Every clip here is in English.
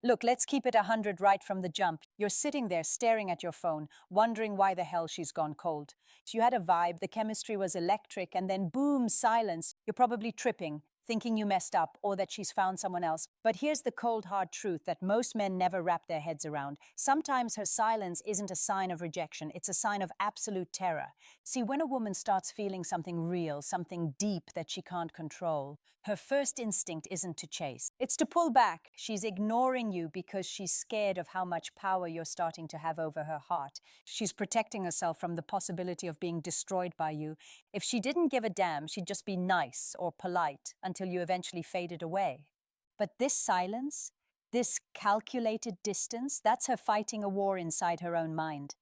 Look, let's keep it 100 right from the jump. You're sitting there staring at your phone, wondering why the hell she's gone cold. So you had a vibe, the chemistry was electric, and then boom, silence. You're probably tripping, thinking you messed up or that she's found someone else. But here's the cold, hard truth that most men never wrap their heads around. Sometimes her silence isn't a sign of rejection, it's a sign of absolute terror. See, when a woman starts feeling something real, something deep that she can't control, her first instinct isn't to chase. It's to pull back. She's ignoring you because she's scared of how much power you're starting to have over her heart. She's protecting herself from the possibility of being destroyed by you. If she didn't give a damn, she'd just be nice or polite until you eventually faded away. But this silence, this calculated distance, that's her fighting a war inside her own mind.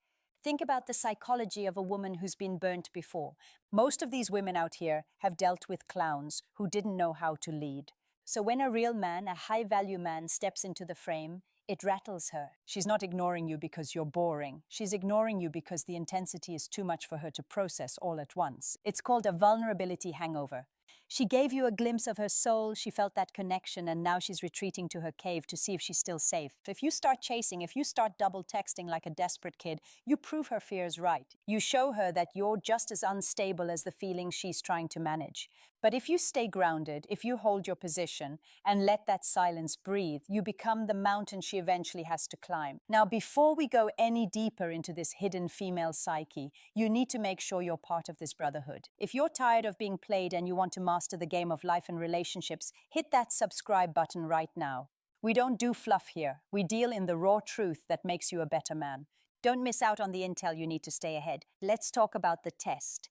Think about the psychology of a woman who's been burnt before. Most of these women out here have dealt with clowns who didn't know how to lead. So when a real man, a high-value man, steps into the frame, it rattles her. She's not ignoring you because you're boring. She's ignoring you because the intensity is too much for her to process all at once. It's called a vulnerability hangover. She gave you a glimpse of her soul, she felt that connection, and now she's retreating to her cave to see if she's still safe. If you start chasing, if you start double texting like a desperate kid, you prove her fears right. You show her that you're just as unstable as the feelings she's trying to manage. But if you stay grounded, if you hold your position and let that silence breathe, you become the mountain she eventually has to climb. Now, before we go any deeper into this hidden female psyche, you need to make sure you're part of this brotherhood. If you're tired of being played and you want to master the game of life and relationships, hit that subscribe button right now. We don't do fluff here. We deal in the raw truth that makes you a better man. Don't miss out on the intel you need to stay ahead. Let's talk about the test.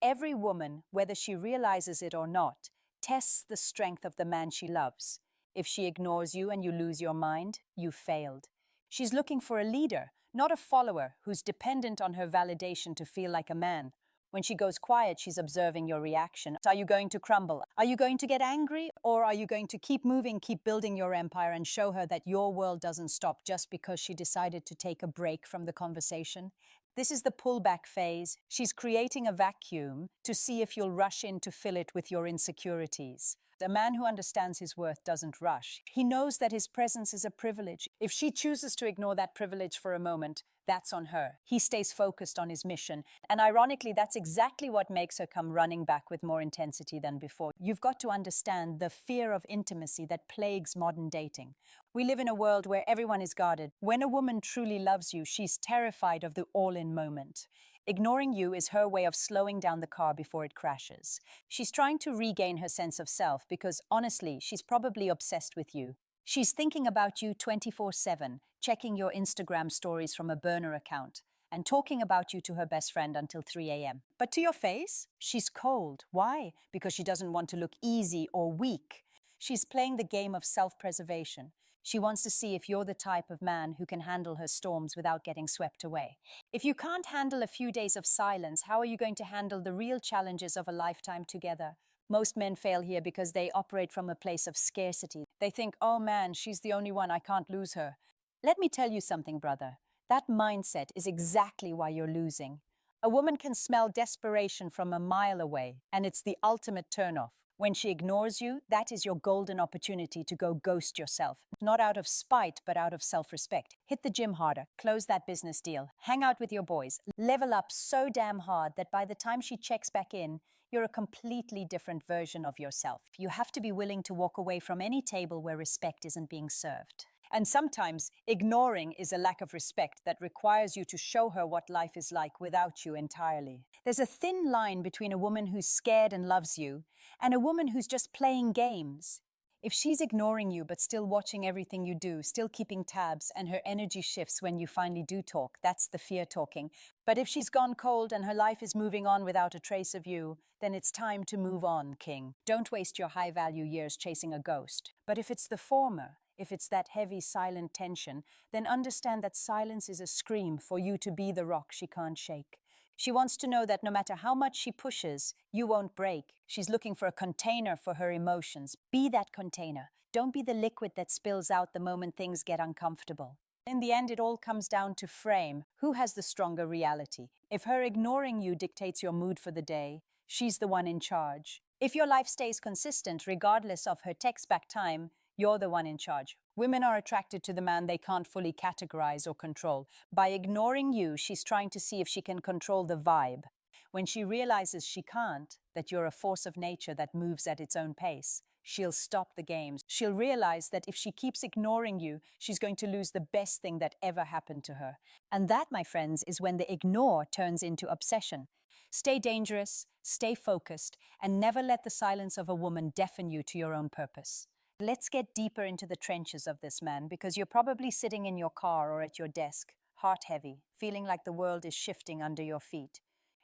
Every woman, whether she realizes it or not, tests the strength of the man she loves. If she ignores you and you lose your mind, you failed. She's looking for a leader, not a follower who's dependent on her validation to feel like a man. When she goes quiet, she's observing your reaction. Are you going to crumble? Are you going to get angry? Or are you going to keep moving, keep building your empire and show her that your world doesn't stop just because she decided to take a break from the conversation? This is the pullback phase. She's creating a vacuum to see if you'll rush in to fill it with your insecurities. A man who understands his worth doesn't rush. He knows that his presence is a privilege. If she chooses to ignore that privilege for a moment, that's on her. He stays focused on his mission. And ironically, that's exactly what makes her come running back with more intensity than before. You've got to understand the fear of intimacy that plagues modern dating. We live in a world where everyone is guarded. When a woman truly loves you, she's terrified of the all-in moment. Ignoring you is her way of slowing down the car before it crashes. She's trying to regain her sense of self because, honestly, she's probably obsessed with you. She's thinking about you 24/7, checking your Instagram stories from a burner account, and talking about you to her best friend until 3 a.m. But to your face, she's cold. Why? Because she doesn't want to look easy or weak. She's playing the game of self-preservation. She wants to see if you're the type of man who can handle her storms without getting swept away. If you can't handle a few days of silence, how are you going to handle the real challenges of a lifetime together? Most men fail here because they operate from a place of scarcity. They think, oh man, she's the only one, I can't lose her. Let me tell you something, brother. That mindset is exactly why you're losing. A woman can smell desperation from a mile away, and it's the ultimate turnoff. When she ignores you, that is your golden opportunity to go ghost yourself. Not out of spite, but out of self-respect. Hit the gym harder, close that business deal, hang out with your boys, level up so damn hard that by the time she checks back in, you're a completely different version of yourself. You have to be willing to walk away from any table where respect isn't being served. And sometimes ignoring is a lack of respect that requires you to show her what life is like without you entirely. There's a thin line between a woman who's scared and loves you and a woman who's just playing games. If she's ignoring you but still watching everything you do, still keeping tabs, and her energy shifts when you finally do talk, that's the fear talking. But if she's gone cold and her life is moving on without a trace of you, then it's time to move on, King. Don't waste your high-value years chasing a ghost. But if it's the former, if it's that heavy, silent tension, then understand that silence is a scream for you to be the rock she can't shake. She wants to know that no matter how much she pushes, you won't break. She's looking for a container for her emotions. Be that container. Don't be the liquid that spills out the moment things get uncomfortable. In the end, it all comes down to frame. Who has the stronger reality? If her ignoring you dictates your mood for the day, she's the one in charge. If your life stays consistent regardless of her text back time, you're the one in charge. Women are attracted to the man they can't fully categorize or control. By ignoring you, she's trying to see if she can control the vibe. When she realizes she can't, that you're a force of nature that moves at its own pace, she'll stop the games. She'll realize that if she keeps ignoring you, she's going to lose the best thing that ever happened to her. And that, my friends, is when the ignore turns into obsession. Stay dangerous, stay focused, and never let the silence of a woman deafen you to your own purpose. Let's get deeper into the trenches of this man, because you're probably sitting in your car or at your desk, heart heavy, feeling like the world is shifting under your feet.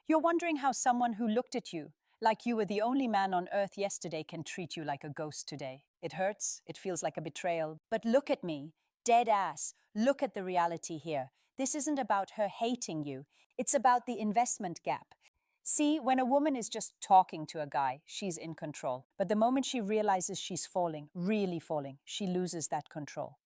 You're wondering how someone who looked at you like you were the only man on earth yesterday can treat you like a ghost today. It hurts, it feels like a betrayal. But look at me, dead ass. Look at the reality here. This isn't about her hating you, it's about the investment gap. See, when a woman is just talking to a guy, she's in control. But the moment she realizes she's falling, really falling, she loses that control.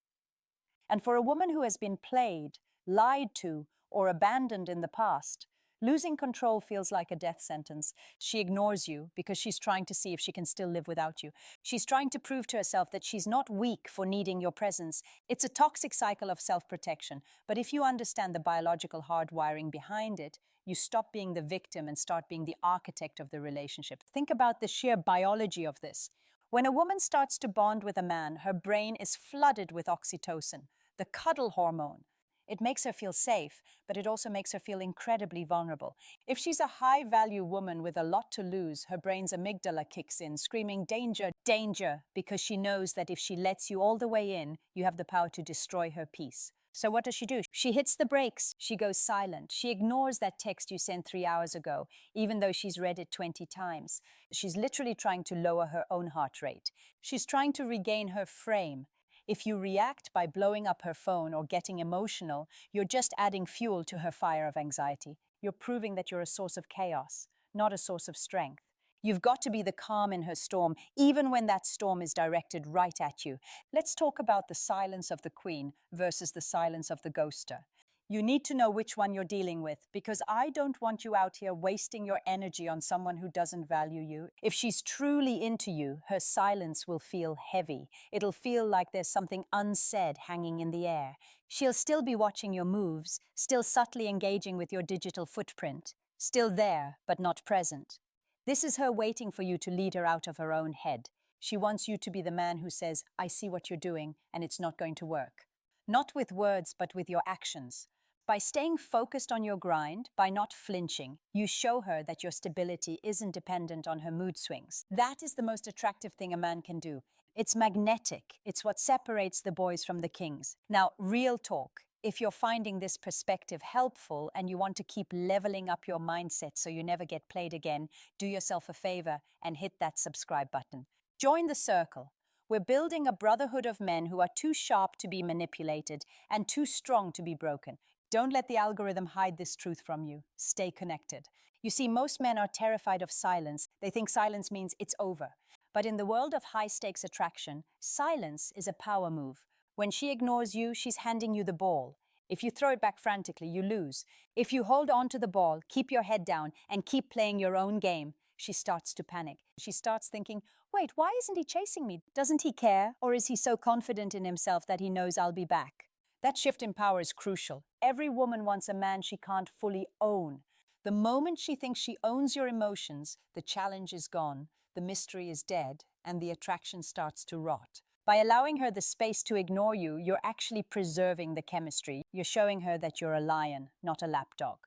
And for a woman who has been played, lied to, or abandoned in the past, losing control feels like a death sentence. She ignores you because she's trying to see if she can still live without you. She's trying to prove to herself that she's not weak for needing your presence. It's a toxic cycle of self-protection. But if you understand the biological hardwiring behind it, you stop being the victim and start being the architect of the relationship. Think about the sheer biology of this. When a woman starts to bond with a man, her brain is flooded with oxytocin, the cuddle hormone. It makes her feel safe, but it also makes her feel incredibly vulnerable. If she's a high-value woman with a lot to lose, her brain's amygdala kicks in, screaming, danger, danger, because she knows that if she lets you all the way in, you have the power to destroy her peace. So what does she do? She hits the brakes. She goes silent. She ignores that text you sent 3 hours ago, even though she's read it 20 times. She's literally trying to lower her own heart rate. She's trying to regain her frame. If you react by blowing up her phone or getting emotional, you're just adding fuel to her fire of anxiety. You're proving that you're a source of chaos, not a source of strength. You've got to be the calm in her storm, even when that storm is directed right at you. Let's talk about the silence of the queen versus the silence of the ghoster. You need to know which one you're dealing with, because I don't want you out here wasting your energy on someone who doesn't value you. If she's truly into you, her silence will feel heavy. It'll feel like there's something unsaid hanging in the air. She'll still be watching your moves, still subtly engaging with your digital footprint, still there, but not present. This is her waiting for you to lead her out of her own head. She wants you to be the man who says, I see what you're doing, and it's not going to work. Not with words, but with your actions. By staying focused on your grind, by not flinching, you show her that your stability isn't dependent on her mood swings. That is the most attractive thing a man can do. It's magnetic. It's what separates the boys from the kings. Now, real talk. If you're finding this perspective helpful and you want to keep leveling up your mindset so you never get played again, do yourself a favor and hit that subscribe button. Join the circle. We're building a brotherhood of men who are too sharp to be manipulated and too strong to be broken. Don't let the algorithm hide this truth from you. Stay connected. You see, most men are terrified of silence. They think silence means it's over. But in the world of high-stakes attraction, silence is a power move. When she ignores you, she's handing you the ball. If you throw it back frantically, you lose. If you hold on to the ball, keep your head down, and keep playing your own game, she starts to panic. She starts thinking, wait, why isn't he chasing me? Doesn't he care? Or is he so confident in himself that he knows I'll be back? That shift in power is crucial. Every woman wants a man she can't fully own. The moment she thinks she owns your emotions, the challenge is gone, the mystery is dead, and the attraction starts to rot. By allowing her the space to ignore you, you're actually preserving the chemistry. You're showing her that you're a lion, not a lapdog.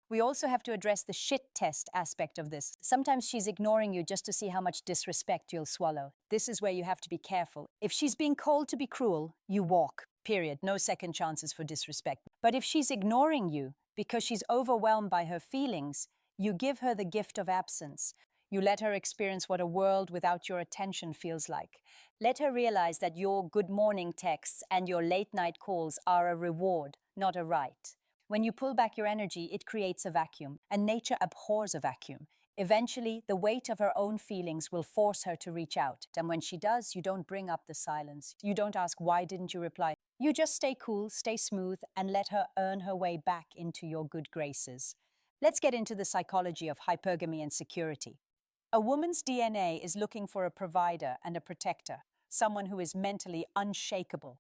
We also have to address the shit test aspect of this. Sometimes she's ignoring you just to see how much disrespect you'll swallow. This is where you have to be careful. If she's being cold to be cruel, you walk. Period. No second chances for disrespect. But if she's ignoring you because she's overwhelmed by her feelings, you give her the gift of absence. You let her experience what a world without your attention feels like. Let her realize that your good morning texts and your late night calls are a reward, not a right. When you pull back your energy, it creates a vacuum, and nature abhors a vacuum. Eventually, the weight of her own feelings will force her to reach out. And when she does, you don't bring up the silence. You don't ask, why didn't you reply? You just stay cool, stay smooth, and let her earn her way back into your good graces. Let's get into the psychology of hypergamy and security. A woman's DNA is looking for a provider and a protector, someone who is mentally unshakable.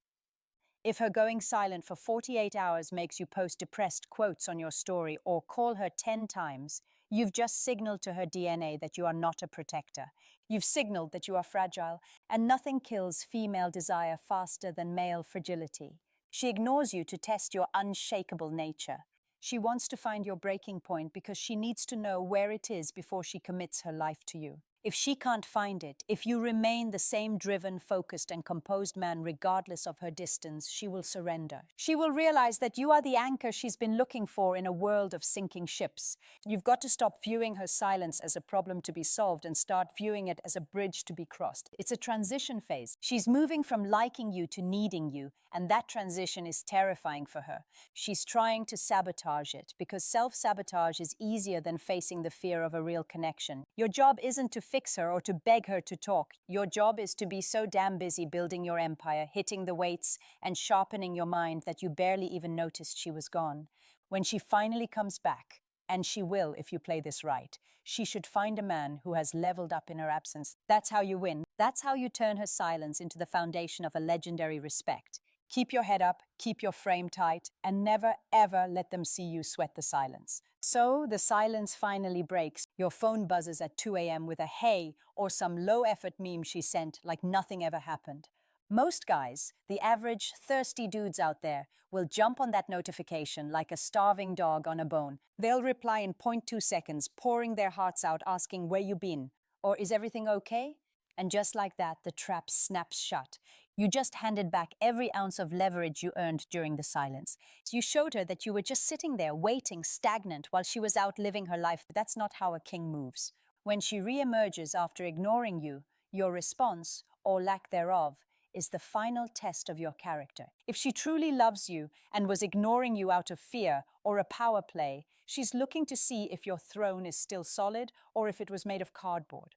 If her going silent for 48 hours makes you post depressed quotes on your story or call her 10 times, you've just signaled to her DNA that you are not a protector. You've signaled that you are fragile, and nothing kills female desire faster than male fragility. She ignores you to test your unshakable nature. She wants to find your breaking point because she needs to know where it is before she commits her life to you. If she can't find it, if you remain the same driven, focused, and composed man regardless of her distance, she will surrender. She will realize that you are the anchor she's been looking for in a world of sinking ships. You've got to stop viewing her silence as a problem to be solved and start viewing it as a bridge to be crossed. It's a transition phase. She's moving from liking you to needing you, and that transition is terrifying for her. She's trying to sabotage it because self-sabotage is easier than facing the fear of a real connection. Your job isn't to fix her or to beg her to talk. Your job is to be so damn busy building your empire, hitting the weights, and sharpening your mind that you barely even noticed she was gone. When she finally comes back, and she will if you play this right, she should find a man who has leveled up in her absence. That's how you win. That's how you turn her silence into the foundation of a legendary respect. Keep your head up, keep your frame tight, and never ever let them see you sweat the silence. So the silence finally breaks. Your phone buzzes at 2 a.m. with a hey or some low-effort meme she sent like nothing ever happened. Most guys, the average thirsty dudes out there, will jump on that notification like a starving dog on a bone. They'll reply in 0.2 seconds, pouring their hearts out, asking where you been, or is everything okay? And just like that, the trap snaps shut. You just handed back every ounce of leverage you earned during the silence. You showed her that you were just sitting there, waiting, stagnant, while she was out living her life. That's not how a king moves. When she re-emerges after ignoring you, your response, or lack thereof, is the final test of your character. If she truly loves you and was ignoring you out of fear or a power play, she's looking to see if your throne is still solid or if it was made of cardboard.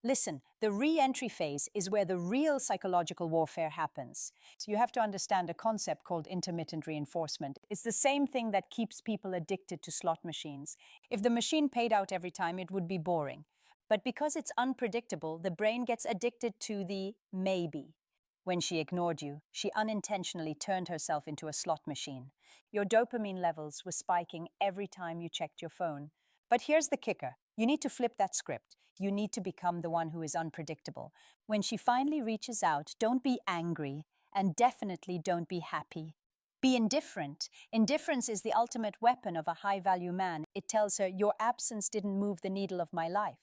Listen, the re-entry phase is where the real psychological warfare happens. So you have to understand a concept called intermittent reinforcement. It's the same thing that keeps people addicted to slot machines. If the machine paid out every time, it would be boring. But because it's unpredictable, the brain gets addicted to the maybe. When she ignored you, she unintentionally turned herself into a slot machine. Your dopamine levels were spiking every time you checked your phone. But here's the kicker. You need to flip that script. You need to become the one who is unpredictable. When she finally reaches out, don't be angry, and definitely don't be happy. Be indifferent. Indifference is the ultimate weapon of a high-value man. It tells her, your absence didn't move the needle of my life.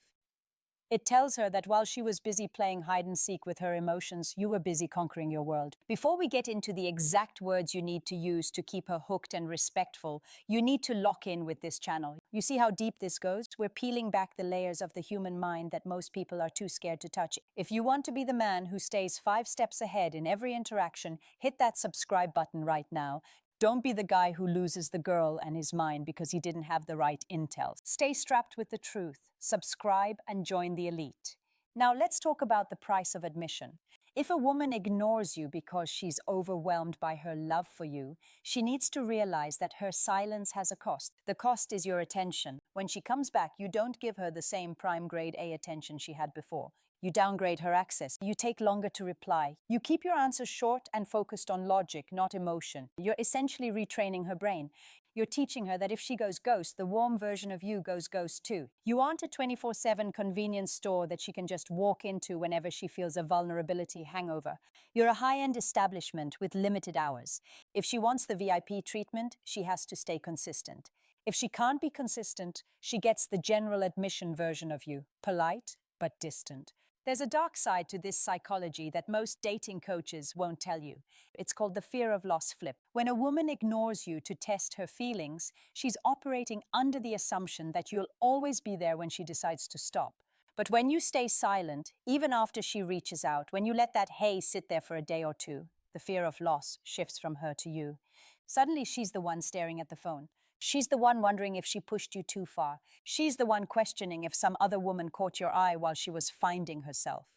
It tells her that while she was busy playing hide and seek with her emotions, you were busy conquering your world. Before we get into the exact words you need to use to keep her hooked and respectful, you need to lock in with this channel. You see how deep this goes? We're peeling back the layers of the human mind that most people are too scared to touch. If you want to be the man who stays 5 steps ahead in every interaction, hit that subscribe button right now. Don't be the guy who loses the girl and his mind because he didn't have the right intel. Stay strapped with the truth, subscribe, and join the elite. Now let's talk about the price of admission. If a woman ignores you because she's overwhelmed by her love for you, she needs to realize that her silence has a cost. The cost is your attention. When she comes back, you don't give her the same prime grade A attention she had before. You downgrade her access. You take longer to reply. You keep your answers short and focused on logic, not emotion. You're essentially retraining her brain. You're teaching her that if she goes ghost, the warm version of you goes ghost too. You aren't a 24/7 convenience store that she can just walk into whenever she feels a vulnerability hangover. You're a high-end establishment with limited hours. If she wants the VIP treatment, she has to stay consistent. If she can't be consistent, she gets the general admission version of you, polite but distant. There's a dark side to this psychology that most dating coaches won't tell you. It's called the fear of loss flip. When a woman ignores you to test her feelings, she's operating under the assumption that you'll always be there when she decides to stop. But when you stay silent, even after she reaches out, when you let that hey sit there for a day or two, the fear of loss shifts from her to you. Suddenly she's the one staring at the phone. She's the one wondering if she pushed you too far. She's the one questioning if some other woman caught your eye while she was finding herself.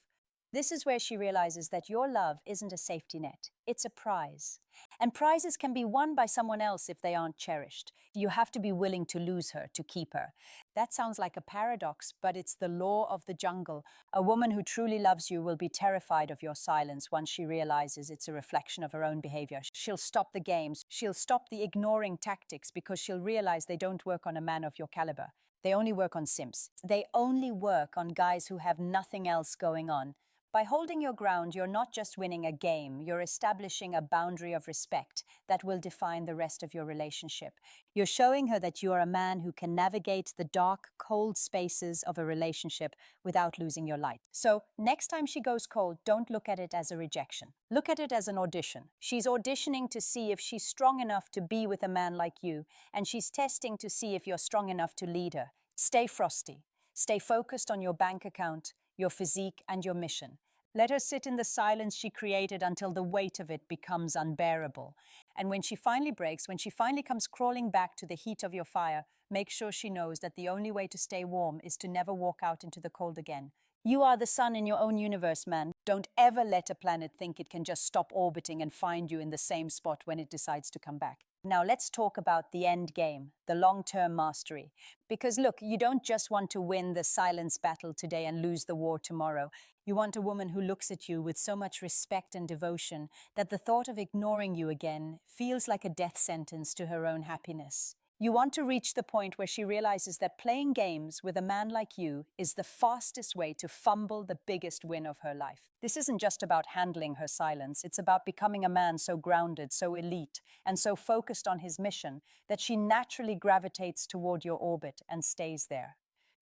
This is where she realizes that your love isn't a safety net, it's a prize. And prizes can be won by someone else if they aren't cherished. You have to be willing to lose her to keep her. That sounds like a paradox, but it's the law of the jungle. A woman who truly loves you will be terrified of your silence once she realizes it's a reflection of her own behavior. She'll stop the games, she'll stop the ignoring tactics because she'll realize they don't work on a man of your caliber. They only work on simps. They only work on guys who have nothing else going on. By holding your ground, you're not just winning a game, you're establishing a boundary of respect that will define the rest of your relationship. You're showing her that you are a man who can navigate the dark, cold spaces of a relationship without losing your light. So, next time she goes cold, don't look at it as a rejection. Look at it as an audition. She's auditioning to see if she's strong enough to be with a man like you, and she's testing to see if you're strong enough to lead her. Stay frosty. Stay focused on your bank account, your physique, and your mission. Let her sit in the silence she created until the weight of it becomes unbearable. And when she finally breaks, when she finally comes crawling back to the heat of your fire, make sure she knows that the only way to stay warm is to never walk out into the cold again. You are the sun in your own universe, man. Don't ever let a planet think it can just stop orbiting and find you in the same spot when it decides to come back. Now let's talk about the end game, the long-term mastery. Because look, you don't just want to win the silence battle today and lose the war tomorrow. You want a woman who looks at you with so much respect and devotion that the thought of ignoring you again feels like a death sentence to her own happiness. You want to reach the point where she realizes that playing games with a man like you is the fastest way to fumble the biggest win of her life. This isn't just about handling her silence, it's about becoming a man so grounded, so elite, and so focused on his mission that she naturally gravitates toward your orbit and stays there.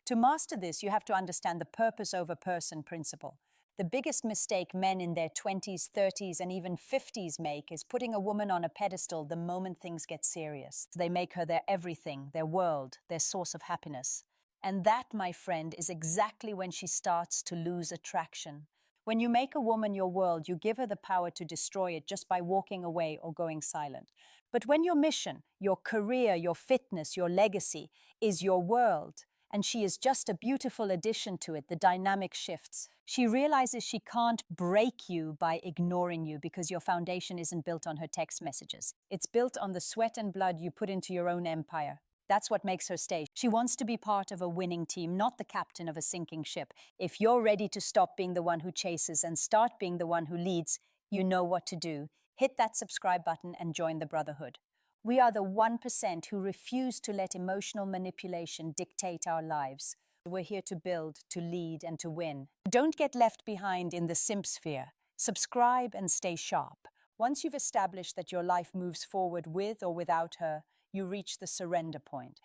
To master this, you have to understand the purpose over person principle. The biggest mistake men in their 20s, 30s, and even 50s make is putting a woman on a pedestal the moment things get serious. They make her their everything, their world, their source of happiness. And that, my friend, is exactly when she starts to lose attraction. When you make a woman your world, you give her the power to destroy it just by walking away or going silent. But when your mission, your career, your fitness, your legacy is your world, and she is just a beautiful addition to it, the dynamic shifts. She realizes she can't break you by ignoring you because your foundation isn't built on her text messages. It's built on the sweat and blood you put into your own empire. That's what makes her stay. She wants to be part of a winning team, not the captain of a sinking ship. If you're ready to stop being the one who chases and start being the one who leads, you know what to do. Hit that subscribe button and join the brotherhood. We are the 1% who refuse to let emotional manipulation dictate our lives. We're here to build, to lead, and to win. Don't get left behind in the simp sphere. Subscribe and stay sharp. Once you've established that your life moves forward with or without her, you reach the surrender point.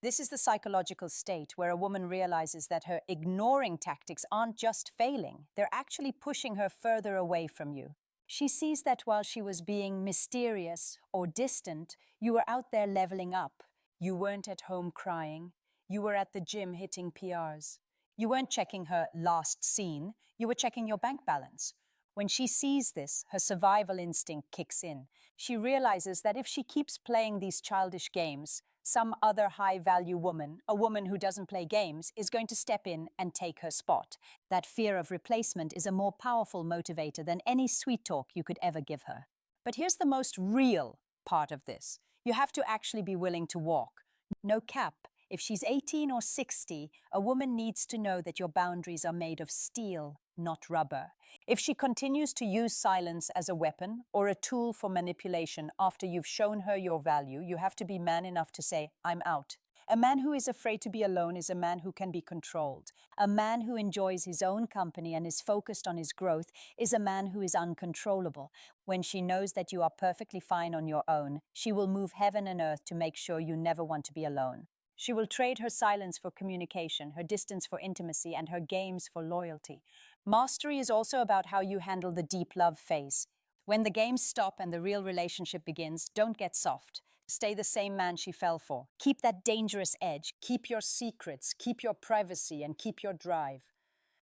This is the psychological state where a woman realizes that her ignoring tactics aren't just failing, they're actually pushing her further away from you. She sees that while she was being mysterious or distant, you were out there leveling up. You weren't at home crying. You were at the gym hitting PRs. You weren't checking her last scene. You were checking your bank balance. When she sees this, her survival instinct kicks in. She realizes that if she keeps playing these childish games, some other high-value woman, a woman who doesn't play games, is going to step in and take her spot. That fear of replacement is a more powerful motivator than any sweet talk you could ever give her. But here's the most real part of this. You have to actually be willing to walk. No cap. If she's 18 or 60, a woman needs to know that your boundaries are made of steel, not rubber. If she continues to use silence as a weapon or a tool for manipulation after you've shown her your value, you have to be man enough to say, I'm out. A man who is afraid to be alone is a man who can be controlled. A man who enjoys his own company and is focused on his growth is a man who is uncontrollable. When she knows that you are perfectly fine on your own, she will move heaven and earth to make sure you never want to be alone. She will trade her silence for communication, her distance for intimacy, and her games for loyalty. Mastery is also about how you handle the deep love phase. When the games stop and the real relationship begins, don't get soft. Stay the same man she fell for. Keep that dangerous edge. Keep your secrets, keep your privacy, and keep your drive.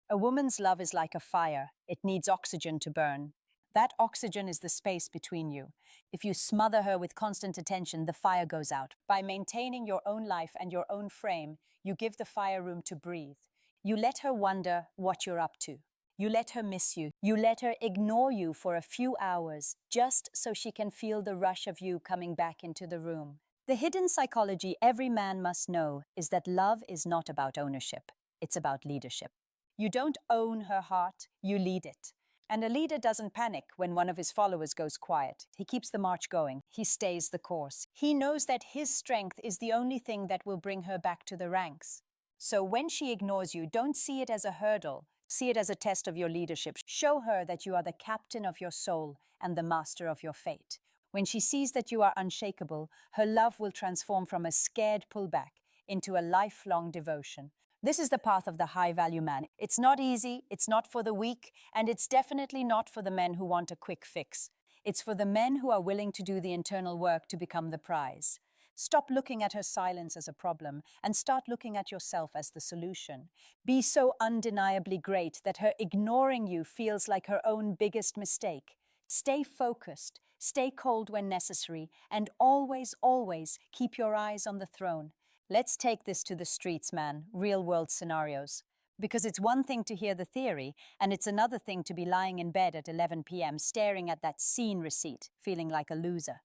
A woman's love is like a fire. It needs oxygen to burn. That oxygen is the space between you. If you smother her with constant attention, the fire goes out. By maintaining your own life and your own frame, you give the fire room to breathe. You let her wonder what you're up to. You let her miss you. You let her ignore you for a few hours just so she can feel the rush of you coming back into the room. The hidden psychology every man must know is that love is not about ownership. It's about leadership. You don't own her heart, you lead it. And a leader doesn't panic when one of his followers goes quiet. He keeps the march going. He stays the course. He knows that his strength is the only thing that will bring her back to the ranks. So when she ignores you, don't see it as a hurdle. See it as a test of your leadership. Show her that you are the captain of your soul and the master of your fate. When she sees that you are unshakable, her love will transform from a scared pullback into a lifelong devotion. This is the path of the high-value man. It's not easy, it's not for the weak, and it's definitely not for the men who want a quick fix. It's for the men who are willing to do the internal work to become the prize. Stop looking at her silence as a problem and start looking at yourself as the solution. Be so undeniably great that her ignoring you feels like her own biggest mistake. Stay focused, stay cold when necessary, and always, always keep your eyes on the throne. Let's take this to the streets, man, real-world scenarios. Because it's one thing to hear the theory, and it's another thing to be lying in bed at 11 p.m. staring at that scene receipt, feeling like a loser.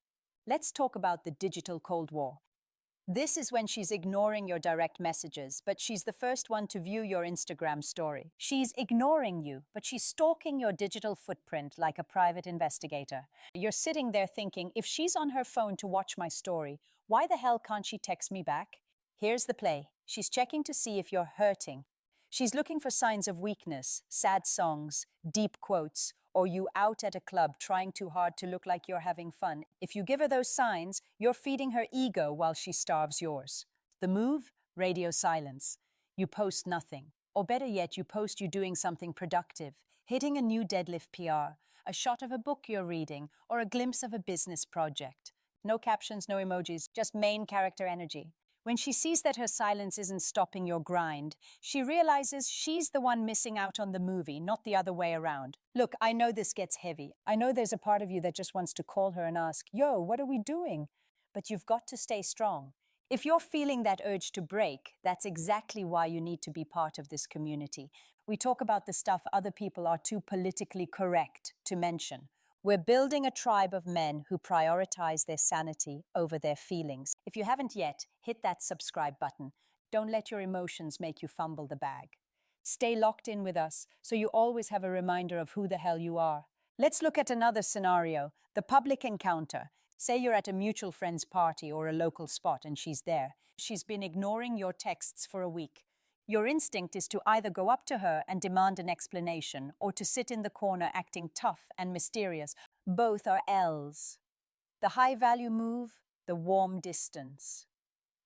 Let's talk about the digital Cold War. This is when she's ignoring your direct messages, but she's the first one to view your Instagram story. She's ignoring you, but she's stalking your digital footprint like a private investigator. You're sitting there thinking, if she's on her phone to watch my story, why the hell can't she text me back? Here's the play. She's checking to see if you're hurting. She's looking for signs of weakness, sad songs, deep quotes, or you out at a club trying too hard to look like you're having fun. If you give her those signs, you're feeding her ego while she starves yours. The move? Radio silence. You post nothing. Or better yet, you post you doing something productive, hitting a new deadlift PR, a shot of a book you're reading, or a glimpse of a business project. No captions, no emojis, just main character energy. When she sees that her silence isn't stopping your grind, she realizes she's the one missing out on the movie, not the other way around. Look, I know this gets heavy. I know there's a part of you that just wants to call her and ask, yo, what are we doing? But you've got to stay strong. If you're feeling that urge to break, that's exactly why you need to be part of this community. We talk about the stuff other people are too politically correct to mention. We're building a tribe of men who prioritize their sanity over their feelings. If you haven't yet, hit that subscribe button. Don't let your emotions make you fumble the bag. Stay locked in with us so you always have a reminder of who the hell you are. Let's look at another scenario, the public encounter. Say you're at a mutual friend's party or a local spot and she's there. She's been ignoring your texts for a week. Your instinct is to either go up to her and demand an explanation or to sit in the corner acting tough and mysterious. Both are L's. The high-value move, the warm distance.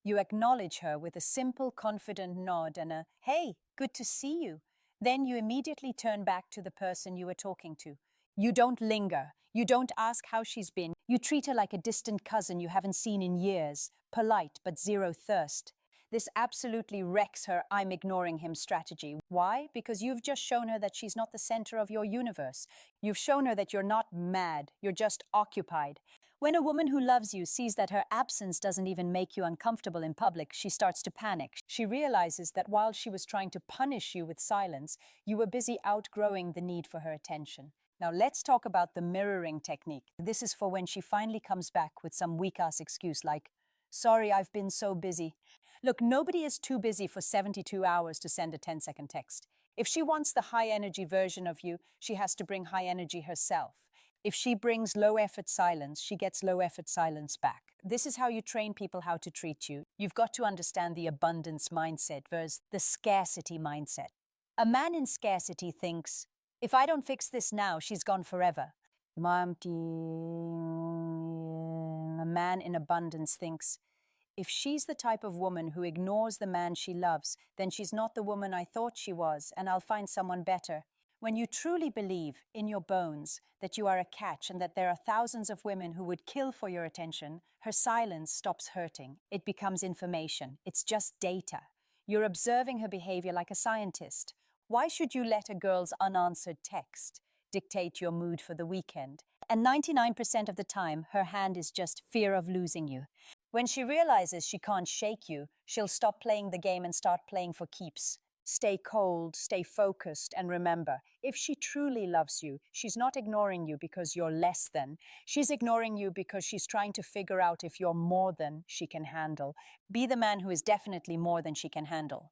You acknowledge her with a simple, confident nod and a, hey, good to see you. Then you immediately turn back to the person you were talking to. You don't linger. You don't ask how she's been. You treat her like a distant cousin you haven't seen in years, polite but zero thirst. This absolutely wrecks her "I'm ignoring him" strategy. Why? Because you've just shown her that she's not the center of your universe. You've shown her that you're not mad, you're just occupied. When a woman who loves you sees that her absence doesn't even make you uncomfortable in public, she starts to panic. She realizes that while she was trying to punish you with silence, you were busy outgrowing the need for her attention. Now let's talk about the mirroring technique. This is for when she finally comes back with some weak-ass excuse like, sorry, I've been so busy. Look, nobody is too busy for 72 hours to send a 10-second text. If she wants the high-energy version of you, she has to bring high energy herself. If she brings low-effort silence, she gets low-effort silence back. This is how you train people how to treat you. You've got to understand the abundance mindset versus the scarcity mindset. A man in scarcity thinks, if I don't fix this now, she's gone forever. A man in abundance thinks, if she's the type of woman who ignores the man she loves, then she's not the woman I thought she was, and I'll find someone better. When you truly believe in your bones that you are a catch and that there are thousands of women who would kill for your attention, her silence stops hurting. It becomes information. It's just data. You're observing her behavior like a scientist. Why should you let a girl's unanswered text dictate your mood for the weekend? And 99% of the time, her hand is just fear of losing you. When she realizes she can't shake you, she'll stop playing the game and start playing for keeps. Stay cold, stay focused, and remember, if she truly loves you, she's not ignoring you because you're less than. She's ignoring you because she's trying to figure out if you're more than she can handle. Be the man who is definitely more than she can handle.